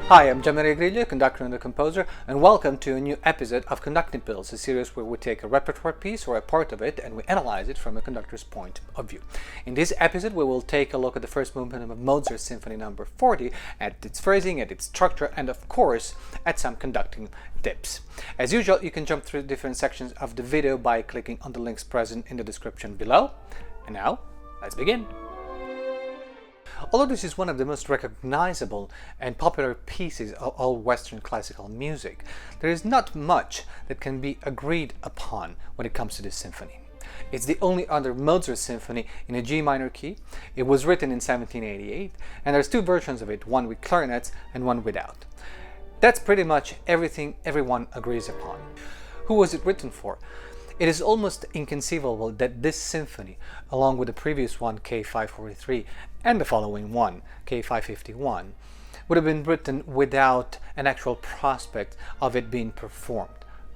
Hi, I'm Gianmaria Griglio, conductor and the composer, and welcome to a new episode of Conducting Pills, a series where we take a repertoire piece or a part of it and we analyze it from a conductor's point of view. In this episode, we will take a look at the first movement of Mozart's Symphony No. 40, at its phrasing, at its structure, and of course, at some conducting tips. As usual, you can jump through different sections of the video by clicking on the links present in the description below. And now, let's begin. Although this is one of the most recognizable and popular pieces of all Western classical music, there is not much that can be agreed upon when it comes to this symphony. It's the only other Mozart symphony in a G minor key. It was written in 1788, and there's two versions of it, one with clarinets and one without. That's pretty much everything everyone agrees upon. Who was it written for? It is almost inconceivable that this symphony, along with the previous one, K543, and the following one, K551, would have been written without an actual prospect of it being performed.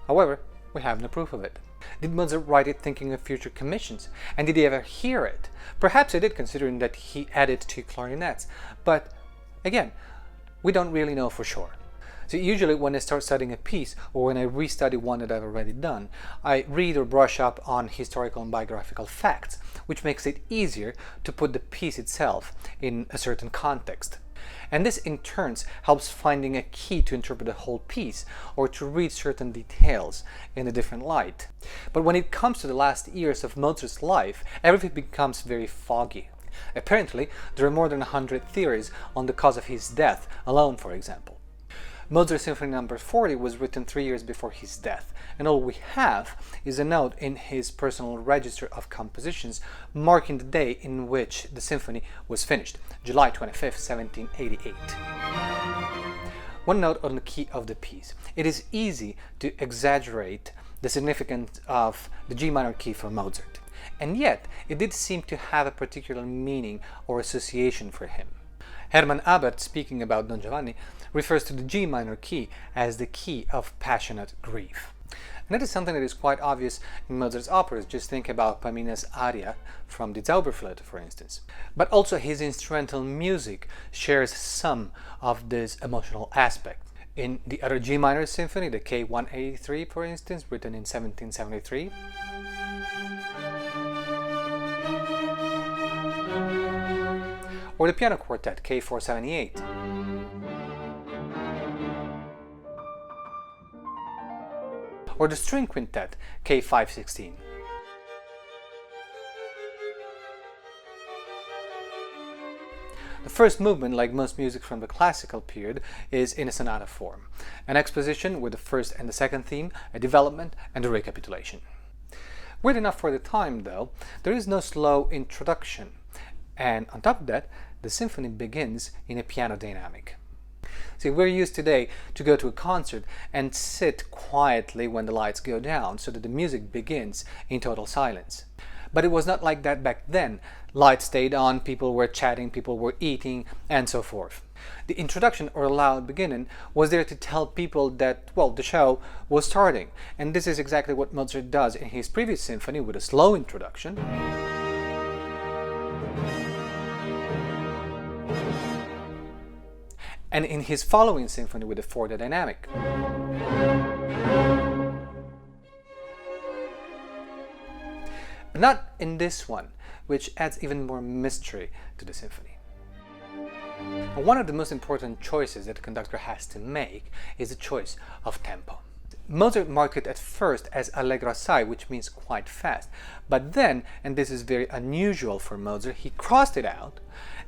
However, we have no proof of it. Did Mozart write it thinking of future commissions? And did he ever hear it? Perhaps he did, considering that he added two clarinets. But again, we don't really know for sure. So usually when I start studying a piece, or when I restudy one that I've already done, I read or brush up on historical and biographical facts, which makes it easier to put the piece itself in a certain context. And this in turn helps finding a key to interpret the whole piece, or to read certain details in a different light. But when it comes to the last years of Mozart's life, everything becomes very foggy. Apparently, there are more than 100 theories on the cause of his death alone, for example. Mozart's Symphony No. 40 was written 3 years before his death, and all we have is a note in his personal register of compositions marking the day in which the symphony was finished, July 25, 1788. One note on the key of the piece. It is easy to exaggerate the significance of the G minor key for Mozart, and yet it did seem to have a particular meaning or association for him. Hermann Abert, speaking about Don Giovanni, refers to the G minor key as the key of passionate grief. And that is something that is quite obvious in Mozart's operas. Just think about Pamina's aria from the Zauberflöte, for instance. But also his instrumental music shares some of this emotional aspect. In the other G minor symphony, the K183, for instance, written in 1773, or the piano quartet, K478. Or the string quintet, K516. The first movement, like most music from the classical period, is in a sonata form. An exposition with the first and the second theme, a development, and a recapitulation. Weird enough for the time, though, there is no slow introduction. And on top of that, the symphony begins in a piano dynamic. See, we're used today to go to a concert and sit quietly when the lights go down so that the music begins in total silence. But it was not like that back then. Lights stayed on, people were chatting, people were eating, and so forth. The introduction, or loud beginning, was there to tell people that, well, the show was starting. And this is exactly what Mozart does in his previous symphony with a slow introduction, and in his following symphony with the fourth dynamic. But not in this one, which adds even more mystery to the symphony. One of the most important choices that the conductor has to make is the choice of tempo. Mozart marked it at first as allegro assai, which means quite fast, but then, and this is very unusual for Mozart, he crossed it out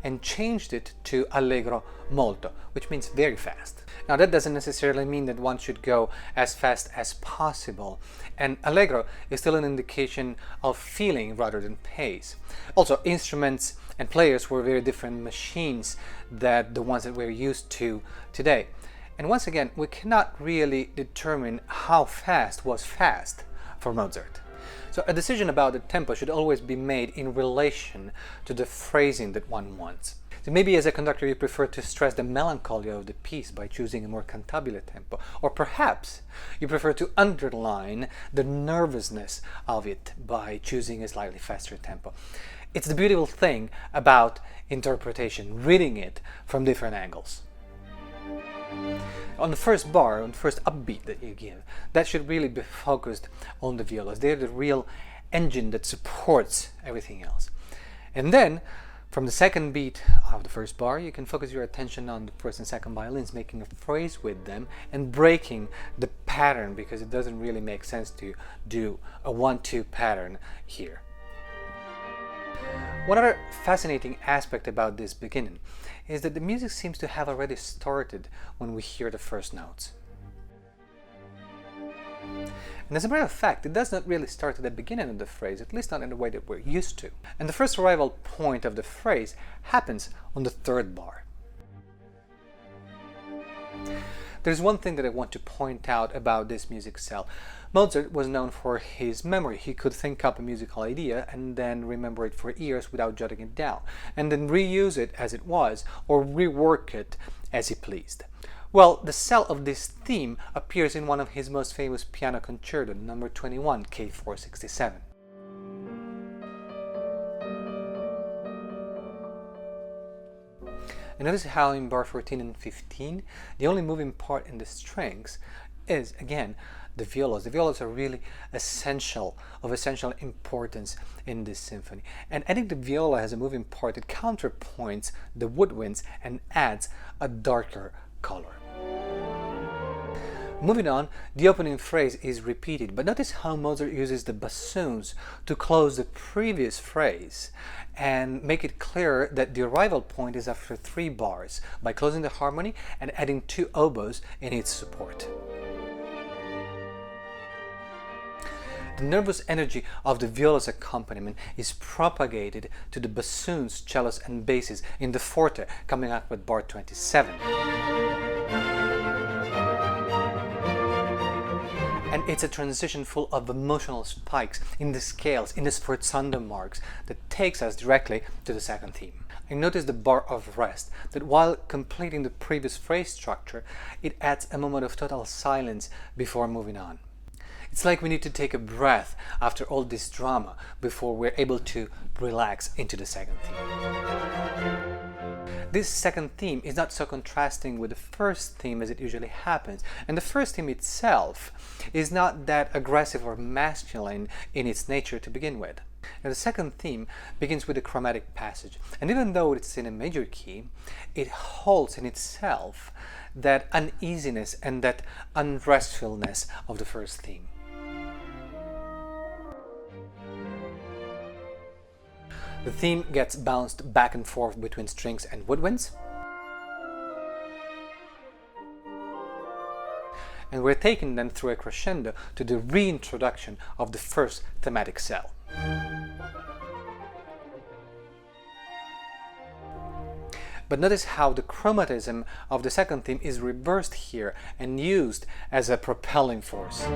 and changed it to allegro molto, which means very fast. Now that doesn't necessarily mean that one should go as fast as possible, and allegro is still an indication of feeling rather than pace. Also, instruments and players were very different machines than the ones that we're used to today. And once again, we cannot really determine how fast was fast for Mozart. So a decision about the tempo should always be made in relation to the phrasing that one wants. So maybe as a conductor you prefer to stress the melancholy of the piece by choosing a more cantabile tempo, or perhaps you prefer to underline the nervousness of it by choosing a slightly faster tempo. It's the beautiful thing about interpretation, reading it from different angles. On the first bar, on the first upbeat that you give, that should really be focused on the violas. They're the real engine that supports everything else. And then, from the second beat of the first bar, you can focus your attention on the first and second violins, making a phrase with them and breaking the pattern, because it doesn't really make sense to do a 1-2 pattern here. One other fascinating aspect about this beginning is that the music seems to have already started when we hear the first notes. And as a matter of fact, it does not really start at the beginning of the phrase, at least not in the way that we're used to. And the first arrival point of the phrase happens on the third bar. There's one thing that I want to point out about this music cell. Mozart was known for his memory. He could think up a musical idea and then remember it for years without jotting it down, and then reuse it as it was or rework it as he pleased. Well, the cell of this theme appears in one of his most famous piano concerto, number 21, K467. And notice how in bar 14 and 15, the only moving part in the strings is, again, the violas. The violas are really of essential importance in this symphony. And adding the viola as a moving part, it counterpoints the woodwinds and adds a darker color. Moving on, the opening phrase is repeated, but notice how Mozart uses the bassoons to close the previous phrase and make it clear that the arrival point is after 3 bars by closing the harmony and adding 2 oboes in its support. The nervous energy of the viola's accompaniment is propagated to the bassoons, cellos and basses in the forte, coming up with bar 27. And it's a transition full of emotional spikes in the scales, in the sforzando marks, that takes us directly to the second theme. And notice the bar of rest, that while completing the previous phrase structure, it adds a moment of total silence before moving on. It's like we need to take a breath after all this drama before we're able to relax into the second theme. This second theme is not so contrasting with the first theme as it usually happens, and the first theme itself is not that aggressive or masculine in its nature to begin with. Now, the second theme begins with a chromatic passage, and even though it's in a major key, it holds in itself that uneasiness and that unrestfulness of the first theme. The theme gets bounced back and forth between strings and woodwinds. And we're taken then through a crescendo to the reintroduction of the first thematic cell. But notice how the chromatism of the second theme is reversed here and used as a propelling force.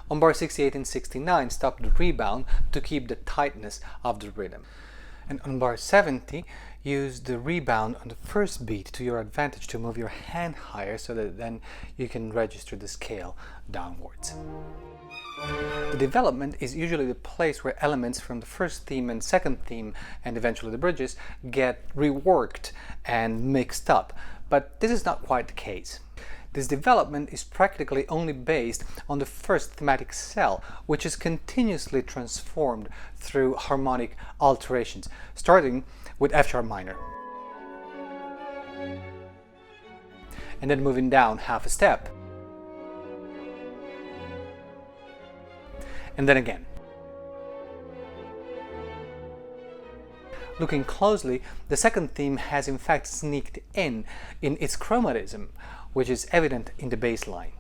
On bar 68 and 69, stop the rebound to keep the tightness of the rhythm. And on bar 70, use the rebound on the first beat to your advantage to move your hand higher so that then you can register the scale downwards. The development is usually the place where elements from the first theme and second theme and eventually the bridges get reworked and mixed up, but this is not quite the case. This development is practically only based on the first thematic cell, which is continuously transformed through harmonic alterations, starting with F sharp minor, and then moving down half a step, and then again. Looking closely, the second theme has in fact sneaked in its chromatism, which is evident in the bass line.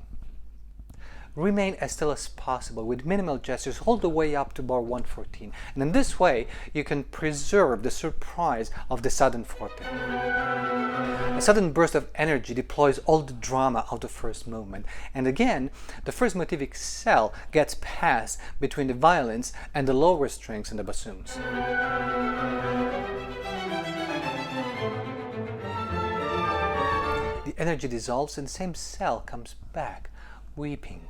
Remain as still as possible with minimal gestures all the way up to bar 114, and in this way you can preserve the surprise of the sudden forte. A sudden burst of energy deploys all the drama of the first movement, and again the first motivic cell gets passed between the violins and the lower strings and the bassoons. The energy dissolves and the same cell comes back, weeping.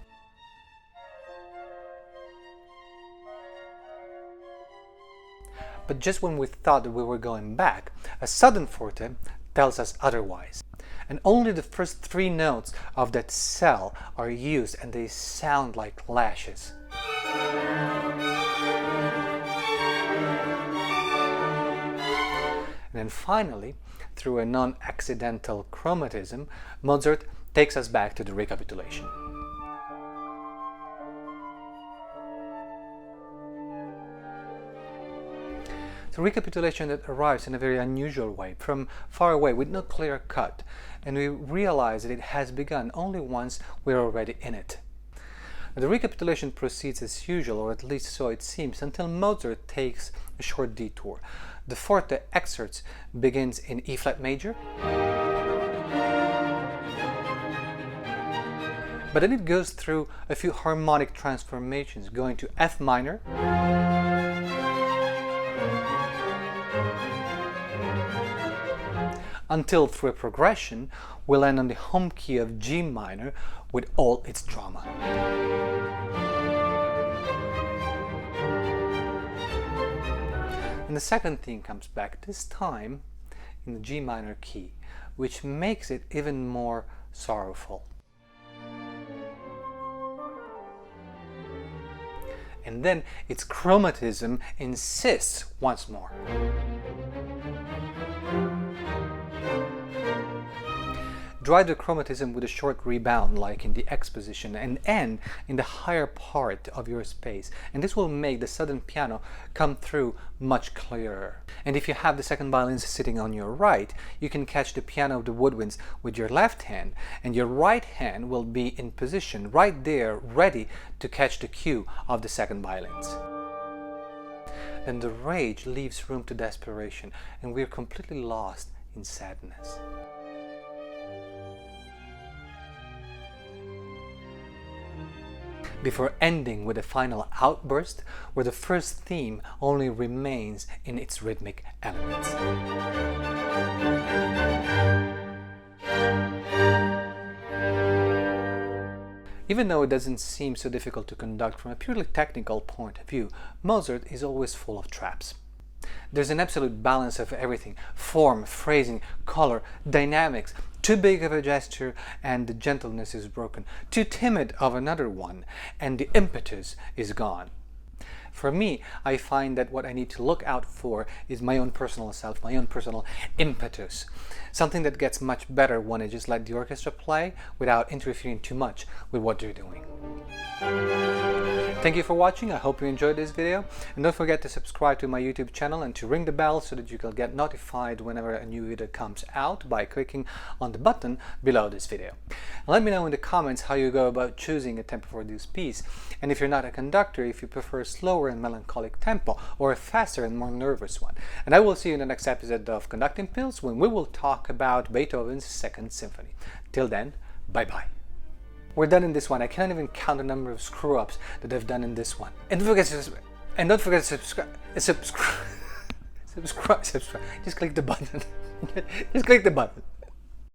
But just when we thought that we were going back, a sudden forte tells us otherwise. And only the first 3 notes of that cell are used, and they sound like lashes. And then finally, through a non-accidental chromatism, Mozart takes us back to the recapitulation. So recapitulation that arrives in a very unusual way, from far away, with no clear cut, and we realize that it has begun only once we're already in it. The recapitulation proceeds as usual, or at least so it seems, until Mozart takes a short detour. The forte excerpt begins in E flat major, but then it goes through a few harmonic transformations, going to F minor, until through a progression we land on the home key of G minor with all its drama. And the second theme comes back, this time in the G minor key, which makes it even more sorrowful. And then its chromatism insists once more. Drive the chromatism with a short rebound like in the X position and end in the higher part of your space, and this will make the sudden piano come through much clearer. And if you have the second violins sitting on your right, you can catch the piano of the woodwinds with your left hand, and your right hand will be in position right there ready to catch the cue of the second violins. Then the rage leaves room to desperation, and we are completely lost in sadness. Before ending with a final outburst where the first theme only remains in its rhythmic elements. Even though it doesn't seem so difficult to conduct from a purely technical point of view, Mozart is always full of traps. There's an absolute balance of everything: form, phrasing, color, dynamics. Too big of a gesture and the gentleness is broken. Too timid of another one and the impetus is gone. For me, I find that what I need to look out for is my own personal self, my own personal impetus. Something that gets much better when I just let the orchestra play without interfering too much with what they're doing. Thank you for watching. I hope you enjoyed this video, and don't forget to subscribe to my YouTube channel and to ring the bell so that you can get notified whenever a new video comes out by clicking on the button below this video. And let me know in the comments how you go about choosing a tempo for this piece, and if you're not a conductor, if you prefer a slower and melancholic tempo or a faster and more nervous one. And I will see you in the next episode of Conducting Pills, when we will talk about Beethoven's Second Symphony. Till then, bye bye. We're done in this one. I can't even count the number of screw-ups that I've done in this one. And don't forget to subscribe. Subscribe. Just click the button. Just click the button.